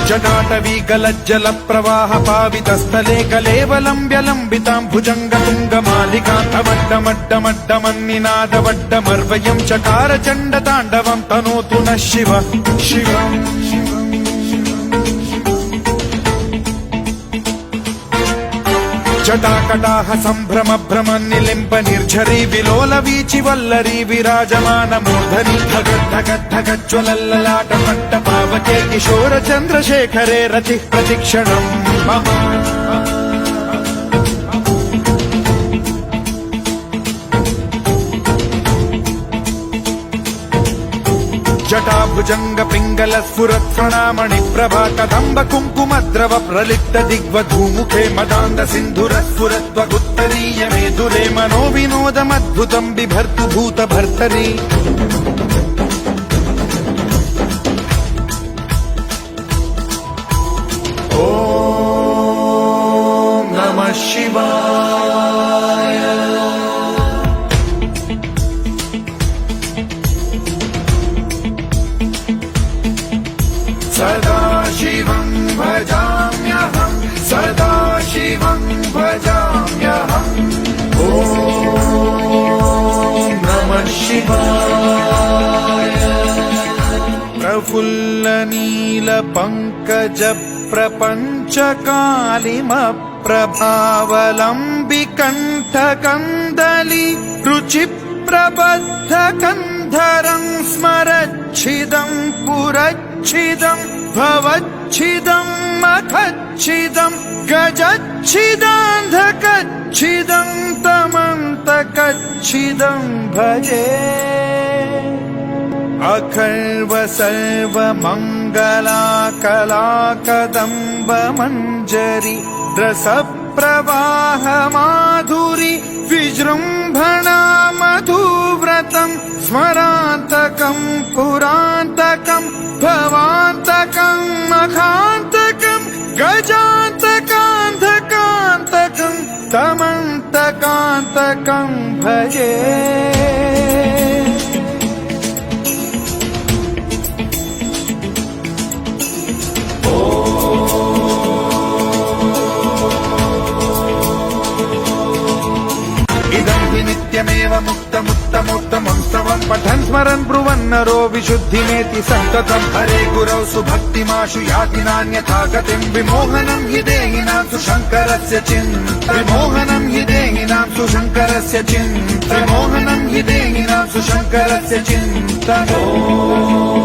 जटाटवी गलज्जल प्रवाह पावितस्थले कलेवलम्ब्यलम्बितां भुजङ्गतुङ्गमालिकान्तमड्डमड्डमड्डमन्निनादवड्डमर्वयं चकार चण्डताण्डवं तनोतु नः शिव शिवम् जटाकटाह सम्भ्रम भ्रम निलिम्ब निर्झरी विलोल वीचि वल्लरी विराजमान मूर्धनि धगद्धगद्धगज्ज्वलल्ललाट पट्ट पावके किशोर चन्द्रशेखरे रतिः प्रतिक्षणम् मम जटाभुजंग पिंगल स्फुरत् प्रणामणि प्रभा कदम्ब कुङ्कुमद्रव प्रलिप्त दिग्वधूमुखे मदान्द सिन्धुर स्फुरत्वगुत्तरीय मेधुरे मनो विनोदमद्भुतं बिभर्तु भूत भर्तरि ॐ नमः शिवाय सदा शिवं भजाम्यहं सदा शिवं भजाम्यहम् ॐ नमः शिवाय प्रफुल्ल नील पंकज प्रपंच कालिम प्रभावलम्बिकण्ठ कन्दली रुचि प्रबद्ध कन्धरं स्मरच्छिदं पुरच्छिदं भवच्छिदं मखच्छिदं गजच्छिदान्धकच्छिदं तमन्तकच्छिदं भजे अखर्व सर्व मंगला कला कदम्ब मंजरी रस प्रवाह माधुरी विजृंभणा मधुव्रतं स्मरान्तकं पुरान्तकं भवान्तकं मखान्तकं गजान्तकान्धकान्तकं तमन्तकान्तकं भजे नित्यमेव मुक्तमुत्तमोत्तमं स्तवं पठन् स्मरन् ब्रुवन्नरो विशुद्धिमेति सन्ततं हरे गुरौ सुभक्तिमाशु याति नान्यथा गतिं विमोहनं हि देहिनां सुशङ्करस्य विमोहनं हि देहिनां सुशङ्करस्य विमोहनं हि देहिनां सुशङ्करस्य चिन्तनम्